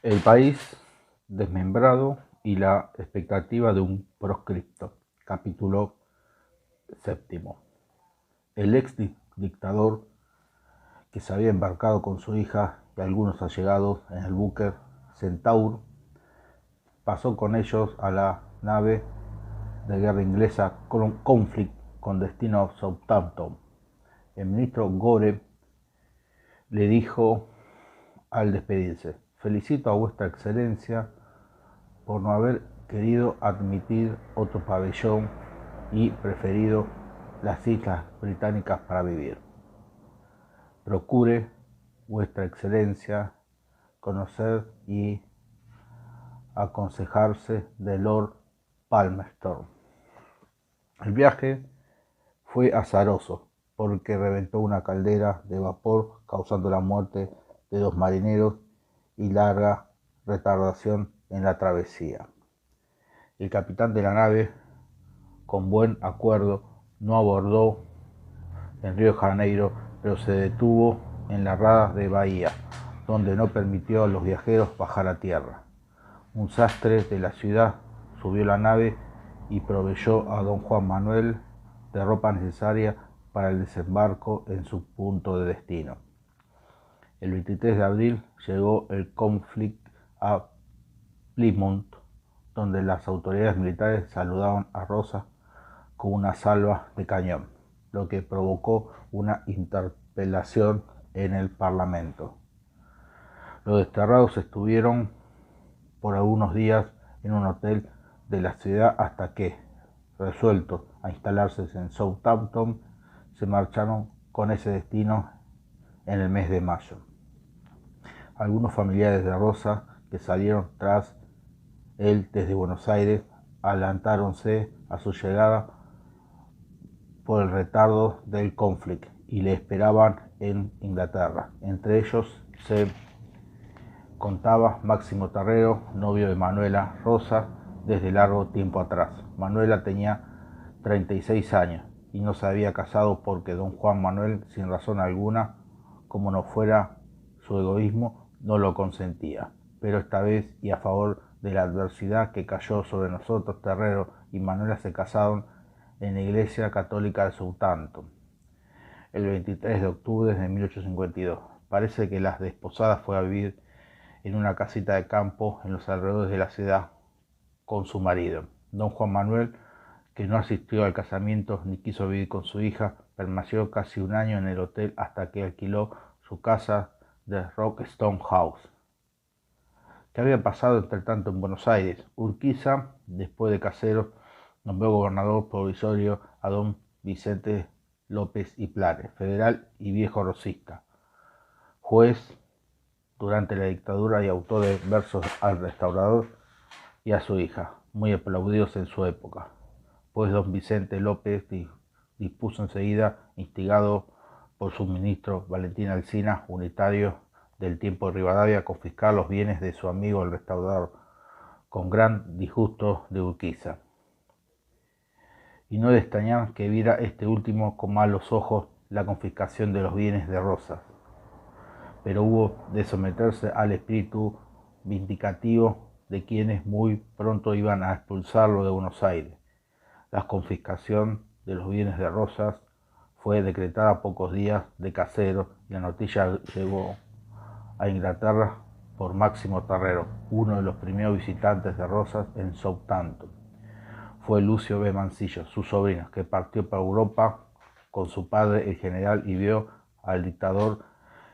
El país desmembrado y la expectativa de un proscripto. Capítulo séptimo. El ex dictador, que se había embarcado con su hija y algunos allegados en el buque Centaur, pasó con ellos a la nave de guerra inglesa Conflict con destino a Southampton. El ministro Gore le dijo al despedirse: felicito a vuestra excelencia por no haber querido admitir otro pabellón y preferido las islas británicas para vivir. Procure, vuestra excelencia, conocer y aconsejarse de Lord Palmerston. El viaje fue azaroso porque reventó una caldera de vapor, causando la muerte de 2 marineros y larga retardación en la travesía. El capitán de la nave, con buen acuerdo, no abordó en Río de Janeiro, pero se detuvo en las radas de Bahía, donde no permitió a los viajeros bajar a tierra. Un sastre de la ciudad subió la nave y proveyó a don Juan Manuel de ropa necesaria para el desembarco en su punto de destino. El 23 de abril llegó el Conflict a Plymouth, donde las autoridades militares saludaban a Rosas con una salva de cañón, lo que provocó una interpelación en el Parlamento. Los desterrados estuvieron por algunos días en un hotel de la ciudad hasta que, resueltos a instalarse en Southampton, se marcharon con ese destino en el mes de mayo. Algunos familiares de Rosa que salieron tras él desde Buenos Aires adelantáronse a su llegada por el retardo del Conflict y le esperaban en Inglaterra. Entre ellos se contaba Máximo Terrero, novio de Manuela Rosa desde largo tiempo atrás. Manuela tenía 36 años y no se había casado porque don Juan Manuel, sin razón alguna, como no fuera su egoísmo, no lo consentía. Pero esta vez, y a favor de la adversidad que cayó sobre nosotros, Terrero y Manuela se casaron en la Iglesia Católica de Southampton el 23 de octubre de 1852. Parece que la desposada fue a vivir en una casita de campo en los alrededores de la ciudad con su marido. Don Juan Manuel, que no asistió al casamiento ni quiso vivir con su hija, permaneció casi un año en el hotel hasta que alquiló su casa de Rockstone House. ¿Qué había pasado entre tanto en Buenos Aires? Urquiza, después de Caseros, nombró gobernador provisorio a don Vicente López y Planes, federal y viejo rosista, juez durante la dictadura y autor de versos al restaurador y a su hija, muy aplaudidos en su época, pues don Vicente López dispuso enseguida, instigado por su ministro Valentín Alsina, unitario del tiempo de Rivadavia, confiscar los bienes de su amigo el restaurador, con gran disgusto de Urquiza. Y no de extrañar que viera este último con malos ojos la confiscación de los bienes de Rosas, pero hubo de someterse al espíritu vindicativo de quienes muy pronto iban a expulsarlo de Buenos Aires. La confiscación de los bienes de Rosas fue decretada a pocos días de Caseros y la noticia llegó a Inglaterra por Máximo Terrero, uno de los primeros visitantes de Rosas en Southampton. Fue Lucio B. Mansilla, su sobrino, que partió para Europa con su padre, el general, y vio al dictador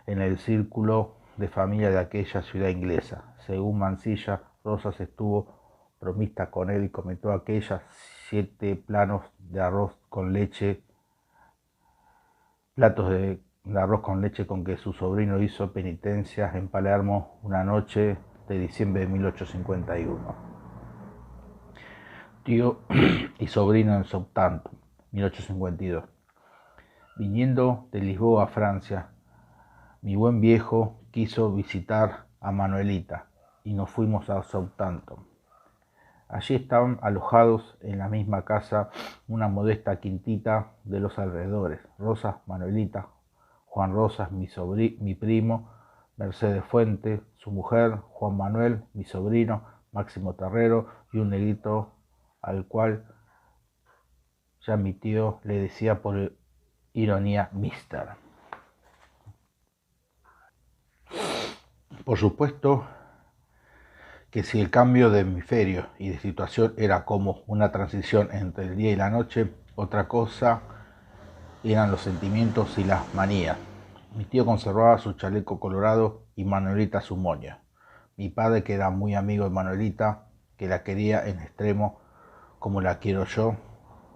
en el círculo de familia de aquella ciudad inglesa. Según Mansilla, Rosas estuvo promista con él y comentó aquellas 7 platos de arroz con leche con que su sobrino hizo penitencia en Palermo una noche de diciembre de 1851. Tío y sobrino en Southampton, 1852. Viniendo de Lisboa a Francia, mi buen viejo quiso visitar a Manuelita y nos fuimos a Southampton. Allí estaban alojados en la misma casa una modesta quintita de los alrededores: Rosas, Manuelita, Juan Rosas, mi primo, Mercedes Fuente, su mujer, Juan Manuel, mi sobrino, Máximo Terrero y un negrito al cual ya mi tío le decía por ironía Mister. Por supuesto que si el cambio de hemisferio y de situación era como una transición entre el día y la noche, otra cosa eran los sentimientos y las manías. Mi tío conservaba su chaleco colorado y Manuelita su moña. Mi padre, que era muy amigo de Manuelita, que la quería en extremo como la quiero yo,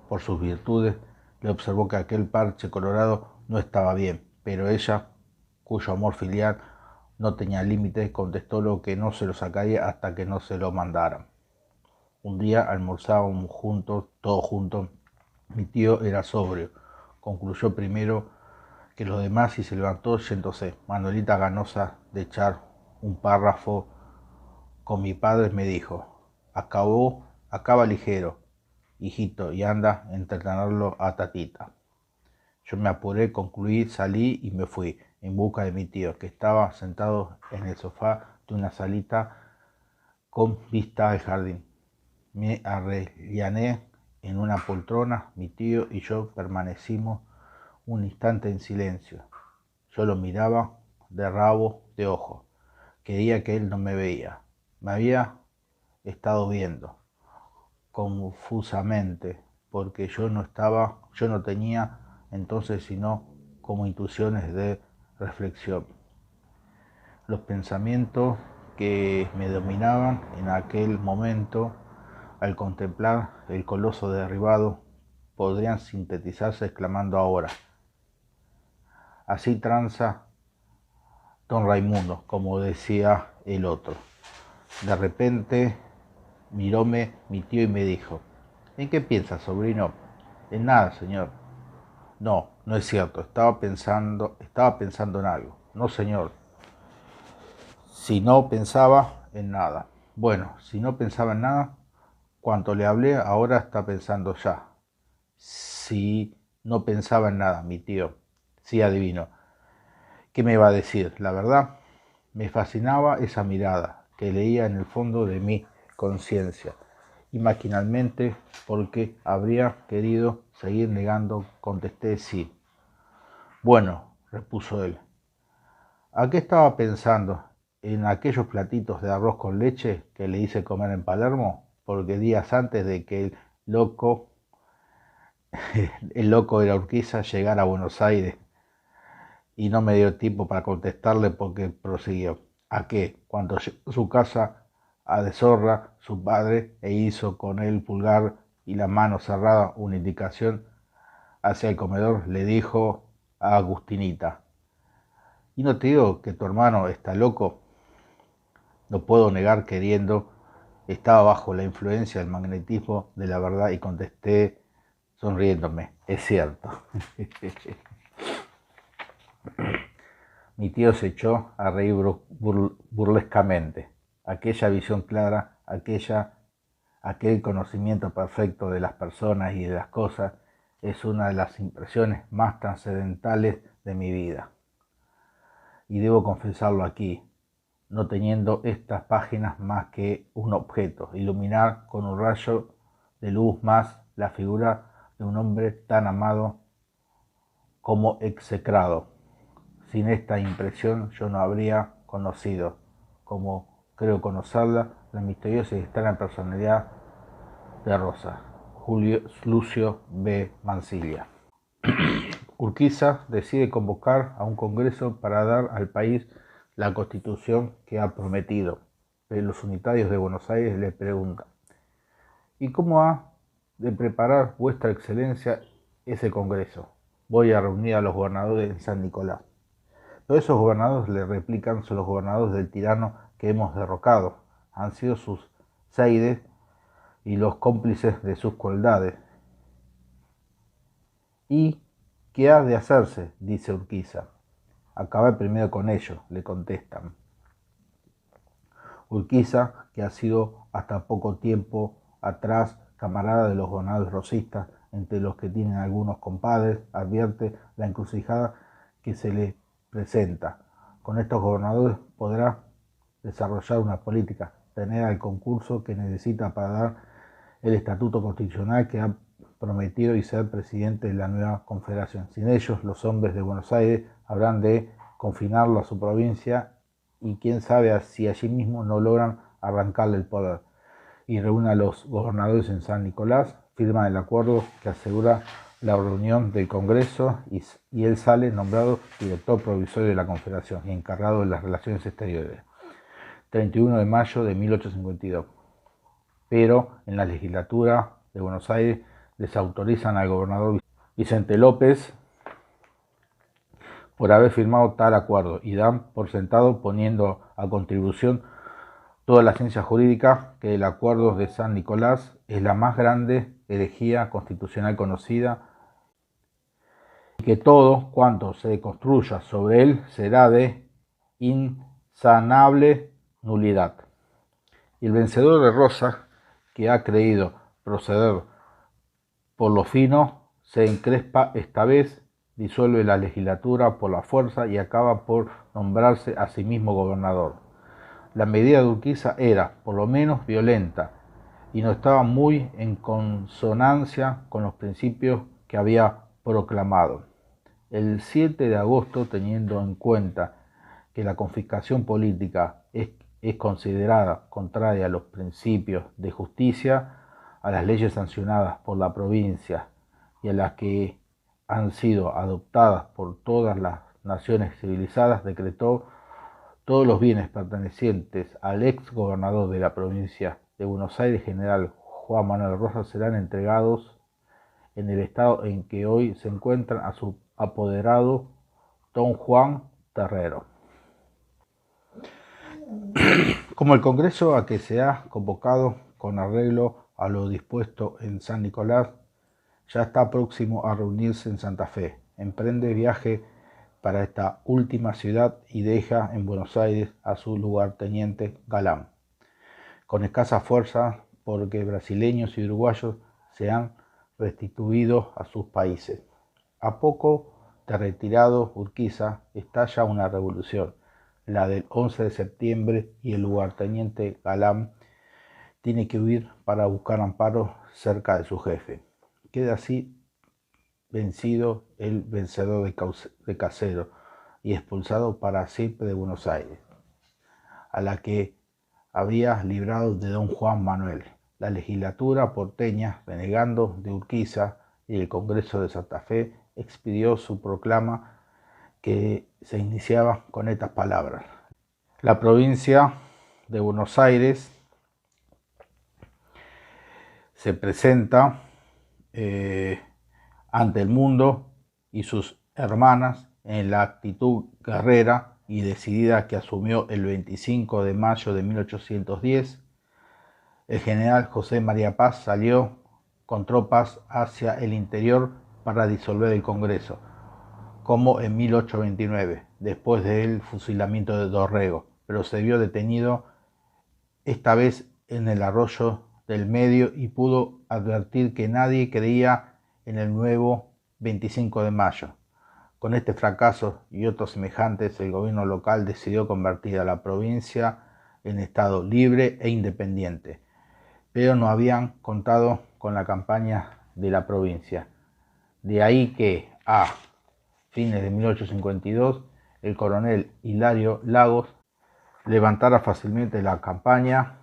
por sus virtudes, le observó que aquel parche colorado no estaba bien, pero ella, cuyo amor filial no tenía límite, contestó lo que no se lo sacaría hasta que no se lo mandaran. Un día almorzábamos juntos, todos juntos. Mi tío era sobrio. Concluyó primero que los demás y se levantó yéndose. Manuelita, ganosa de echar un párrafo con mi padre, me dijo: acaba ligero, hijito, y anda a entretenerlo a Tatita. Yo me apuré, concluí, salí y me fui en busca de mi tío, que estaba sentado en el sofá de una salita con vista al jardín. Me arrellané en una poltrona. Mi tío y yo permanecimos un instante en silencio. Yo lo miraba de rabo de ojo. Creía que él no me veía. Me había estado viendo confusamente, porque yo no tenía entonces sino como intuiciones de reflexión. Los pensamientos que me dominaban en aquel momento al contemplar el coloso derribado podrían sintetizarse exclamando ahora: así tranza don Raimundo, como decía el otro. De repente miróme mi tío y me dijo: ¿en qué piensas, sobrino? En nada, señor. No, no es cierto, estaba pensando en algo. No, señor. Si no pensaba en nada. Bueno, si no pensaba en nada, cuanto le hablé, ahora está pensando ya. Si no pensaba en nada, mi tío. Sí, adivino. ¿Qué me iba a decir? La verdad, me fascinaba esa mirada que leía en el fondo de mi conciencia. Y maquinalmente, porque habría querido seguir negando, contesté sí. Bueno, repuso él, ¿a qué estaba pensando? ¿En aquellos platitos de arroz con leche que le hice comer en Palermo? Porque días antes de que loco, el loco de la Urquiza llegara a Buenos Aires, y no me dio tiempo para contestarle porque prosiguió: ¿a qué? Cuando llegó a su casa a deshorra su padre e hizo con el pulgar y la mano cerrada una indicación hacia el comedor, le dijo a Agustinita: ¿y no te digo que tu hermano está loco? No puedo negar queriendo, estaba bajo la influencia del magnetismo de la verdad y contesté sonriéndome: es cierto. Mi tío se echó a reír burlescamente. Aquella visión clara, aquel conocimiento perfecto de las personas y de las cosas es una de las impresiones más trascendentales de mi vida. Y debo confesarlo aquí, no teniendo estas páginas más que un objeto, iluminar con un rayo de luz más la figura de un hombre tan amado como execrado. Sin esta impresión yo no habría conocido, como creo conocerla, la misteriosa y extraña personalidad de Rosa. Lucio B. Mansilla. Urquiza decide convocar a un congreso para dar al país la constitución que ha prometido, pero los unitarios de Buenos Aires le preguntan: ¿y cómo ha de preparar vuestra excelencia ese congreso? Voy a reunir a los gobernadores en San Nicolás. Todos esos gobernadores le replican: son los gobernadores del tirano que hemos derrocado, han sido sus seides y los cómplices de sus crueldades. ¿Y qué ha de hacerse?, dice Urquiza. Acabar primero con ellos, le contestan. Urquiza, que ha sido hasta poco tiempo atrás camarada de los gobernadores rosistas, entre los que tienen algunos compadres, advierte la encrucijada que se le presenta. Con estos gobernadores podrá desarrollar una política, tener el concurso que necesita para dar el estatuto constitucional que ha prometido y ser presidente de la nueva confederación. Sin ellos, los hombres de Buenos Aires habrán de confinarlo a su provincia y quién sabe si allí mismo no logran arrancarle el poder. Y reúne a los gobernadores en San Nicolás, firman el acuerdo que asegura la reunión del Congreso y él sale nombrado director provisorio de la Confederación y encargado de las relaciones exteriores. 31 de mayo de 1852. Pero en la legislatura de Buenos Aires desautorizan al gobernador Vicente López por haber firmado tal acuerdo y dan por sentado, poniendo a contribución toda la ciencia jurídica, que el acuerdo de San Nicolás es la más grande herejía constitucional conocida y que todo cuanto se construya sobre él será de insanable nulidad. Y el vencedor de Rosas, que ha creído proceder por lo fino, se encrespa esta vez, disuelve la legislatura por la fuerza y acaba por nombrarse a sí mismo gobernador. La medida de Urquiza era, por lo menos, violenta y no estaba muy en consonancia con los principios que había proclamado. El 7 de agosto, teniendo en cuenta que la confiscación política es considerada contraria a los principios de justicia, a las leyes sancionadas por la provincia y a las que han sido adoptadas por todas las naciones civilizadas, decretó todos los bienes pertenecientes al ex gobernador de la provincia de Buenos Aires, general Juan Manuel Rosas, serán entregados en el estado en que hoy se encuentran a su apoderado don Juan Terrero. Como el Congreso a que se ha convocado con arreglo a lo dispuesto en San Nicolás ya está próximo a reunirse en Santa Fe, emprende viaje para esta última ciudad y deja en Buenos Aires a su lugarteniente Galán, con escasa fuerza porque brasileños y uruguayos se han restituido a sus países. A poco de retirado Urquiza estalla una revolución, la del 11 de septiembre, y el lugarteniente Galán tiene que huir para buscar amparo cerca de su jefe. Queda así vencido el vencedor de Casero y expulsado para siempre de Buenos Aires, a la que había librado de don Juan Manuel. La legislatura porteña, renegando de Urquiza, y el Congreso de Santa Fe expidió su proclama que se iniciaba con estas palabras: la provincia de Buenos Aires se presenta ante el mundo y sus hermanas en la actitud guerrera y decidida que asumió el 25 de mayo de 1810. El general José María Paz salió con tropas hacia el interior para disolver el Congreso, como en 1829, después del fusilamiento de Dorrego, pero se vio detenido esta vez en el arroyo del Medio y pudo advertir que nadie creía en el nuevo 25 de mayo. Con este fracaso y otros semejantes, el gobierno local decidió convertir a la provincia en estado libre e independiente, pero no habían contado con la campaña de la provincia. De ahí que, a fines de 1852, el coronel Hilario Lagos levantara fácilmente la campaña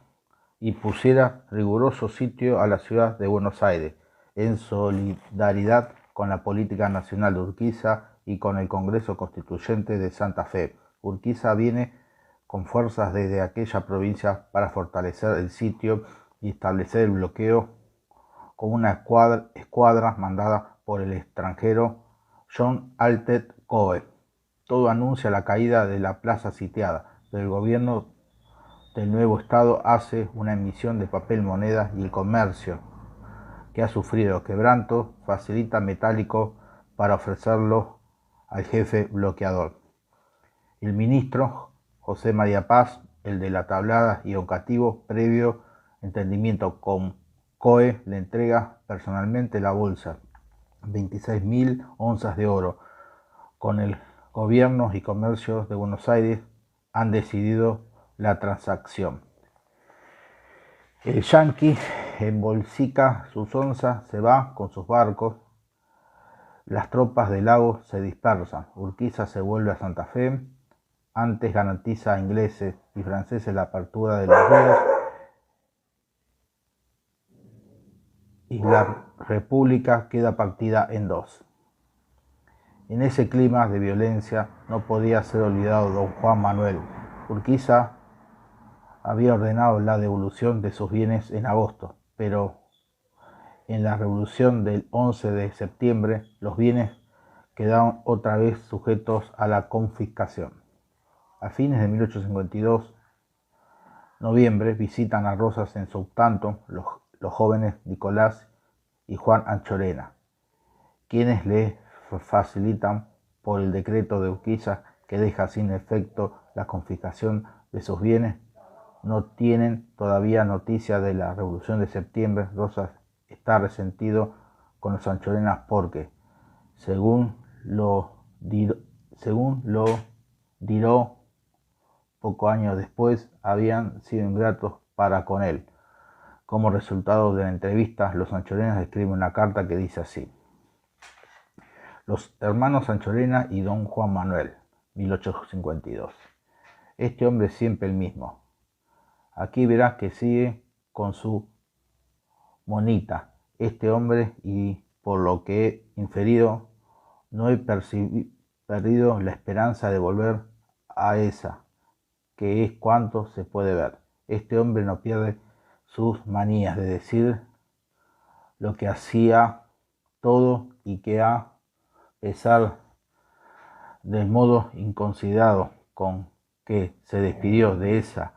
y pusiera riguroso sitio a la ciudad de Buenos Aires, en solidaridad con la política nacional de Urquiza y con el Congreso Constituyente de Santa Fe. Urquiza viene con fuerzas desde aquella provincia para fortalecer el sitio y establecer el bloqueo con una escuadra mandada por el extranjero John Altet Coe. Todo anuncia la caída de la plaza sitiada, pero el gobierno del nuevo estado hace una emisión de papel moneda y el comercio, que ha sufrido quebranto, facilita metálico para ofrecerlo al jefe bloqueador. El ministro José María Paz, el de la tablada y ocativo, previo entendimiento con Coe, le entrega personalmente la bolsa, 26.000 onzas de oro, con gobiernos y comercios de Buenos Aires han decidido la transacción. El yanqui embolsica sus onzas, se va con sus barcos. Las tropas del lago se dispersan. Urquiza se vuelve a Santa Fe. Antes garantiza a ingleses y franceses la apertura de los ríos y la república queda partida en dos. En ese clima de violencia no podía ser olvidado don Juan Manuel. Urquiza había ordenado la devolución de sus bienes en agosto, pero en la revolución del 11 de septiembre los bienes quedaron otra vez sujetos a la confiscación. A fines de 1852, noviembre, visitan a Rosas en Southampton los jóvenes Nicolás y Juan Anchorena, quienes le facilitan por el decreto de Urquiza que deja sin efecto la confiscación de sus bienes. No tienen todavía noticia de la revolución de septiembre. Rosas está resentido con los Anchorenas porque, según lo diró pocos años después, habían sido ingratos para con él. Como resultado de la entrevista, los Anchorenas escriben una carta que dice así: los hermanos Anchorena y don Juan Manuel, 1852. Este hombre es siempre el mismo. Aquí verás que sigue con su monita. Este hombre, y por lo que he inferido, no he perdido la esperanza de volver a esa, que es cuanto se puede ver. Este hombre no pierde sus manías de decir lo que hacía todo y que a pesar del modo inconsiderado con que se despidió de esa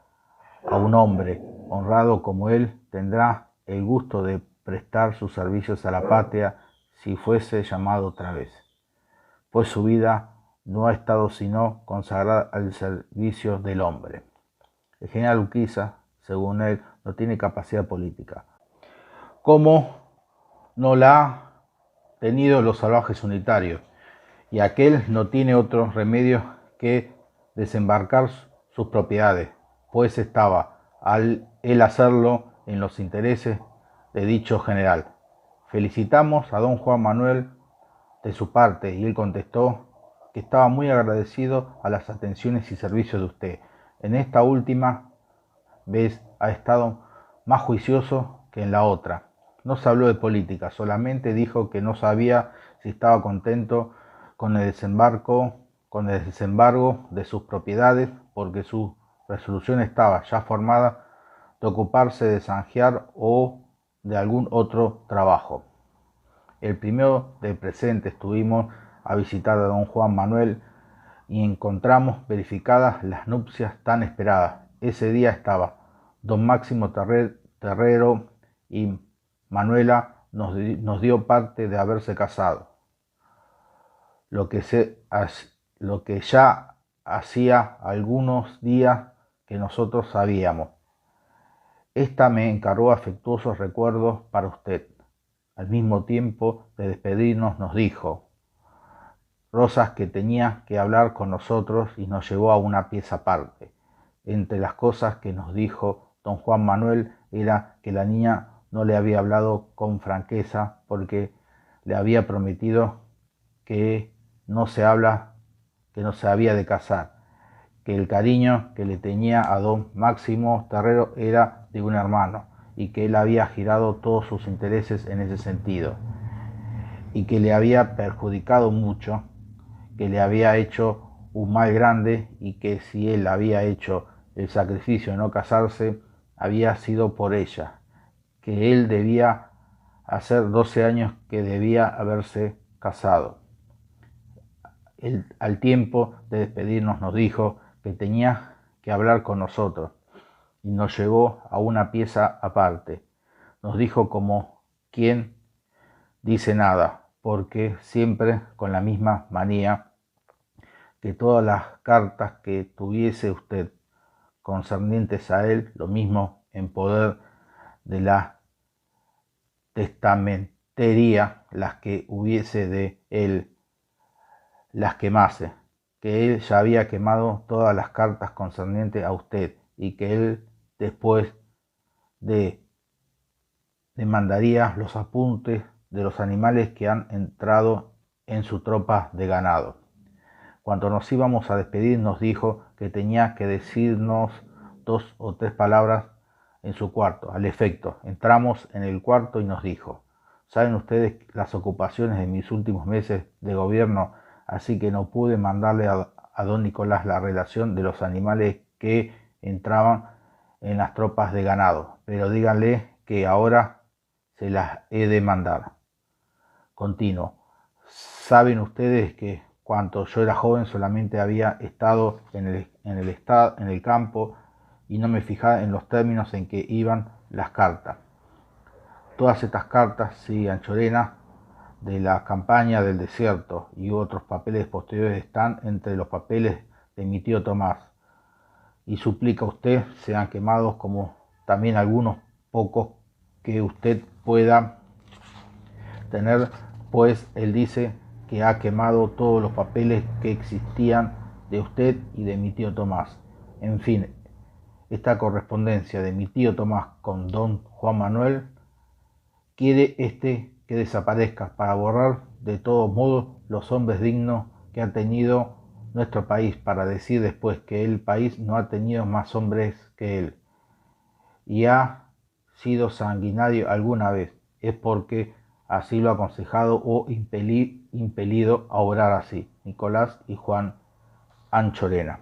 a un hombre honrado como él, tendrá el gusto de prestar sus servicios a la patria si fuese llamado otra vez, pues su vida no ha estado sino consagrada al servicio del hombre. El general Urquiza, según él, no tiene capacidad política, como no la ha tenido los salvajes unitarios, y aquel no tiene otro remedio que desembarcar sus propiedades, pues estaba al él hacerlo en los intereses de dicho general. Felicitamos a don Juan Manuel de su parte, y él contestó que estaba muy agradecido a las atenciones y servicios de usted. En esta última vez ha estado más juicioso que en la otra. No se habló de política, solamente dijo que no sabía si estaba contento con el desembargo de sus propiedades, porque su resolución estaba ya formada de ocuparse de zanjear o de algún otro trabajo. El primero del presente estuvimos a visitar a don Juan Manuel y encontramos verificadas las nupcias tan esperadas. Ese día estaba don Máximo Terrero y Manuela nos dio parte de haberse casado, lo que ya hacía algunos días que nosotros sabíamos. Esta me encargó afectuosos recuerdos para usted. Al mismo tiempo de despedirnos nos dijo Rosas que tenía que hablar con nosotros y nos llevó a una pieza aparte. Entre las cosas que nos dijo don Juan Manuel era que la niña no le había hablado con franqueza porque le había prometido que no se había de casar, que el cariño que le tenía a don Máximo Terrero era de un hermano y que él había girado todos sus intereses en ese sentido y que le había perjudicado mucho, que le había hecho un mal grande y que si él había hecho el sacrificio de no casarse había sido por ella, que él debía hacer 12 años que debía haberse casado. Al tiempo de despedirnos nos dijo que tenía que hablar con nosotros y nos llevó a una pieza aparte. Nos dijo como quien dice nada, porque siempre con la misma manía, que todas las cartas que tuviese usted concernientes a él, lo mismo en poder de la testamentería, las que hubiese de él, las quemase, que él ya había quemado todas las cartas concernientes a usted y que él después de mandaría los apuntes de los animales que han entrado en su tropa de ganado. Cuando nos íbamos a despedir nos dijo que tenía que decirnos 2 o 3 palabras en su cuarto. Al efecto, entramos en el cuarto y nos dijo: ¿saben ustedes las ocupaciones de mis últimos meses de gobierno? Así que no pude mandarle a don Nicolás la relación de los animales que entraban en las tropas de ganado, pero díganle que ahora se las he de mandar. Continuo. Saben ustedes que cuando yo era joven solamente había estado en el campo y no me fijaba en los términos en que iban las cartas. Todas estas cartas, sí, Anchorena, de la campaña del desierto y otros papeles posteriores están entre los papeles de mi tío Tomás. Y suplica a usted sean quemados, como también algunos pocos que usted pueda tener, pues él dice que ha quemado todos los papeles que existían de usted y de mi tío Tomás. En fin, esta correspondencia de mi tío Tomás con don Juan Manuel quiere que desaparezca para borrar de todos modos los hombres dignos que ha tenido nuestro país, para decir después que el país no ha tenido más hombres que él y ha sido sanguinario alguna vez, es porque así lo ha aconsejado o impelido a obrar así Nicolás y Juan Anchorena.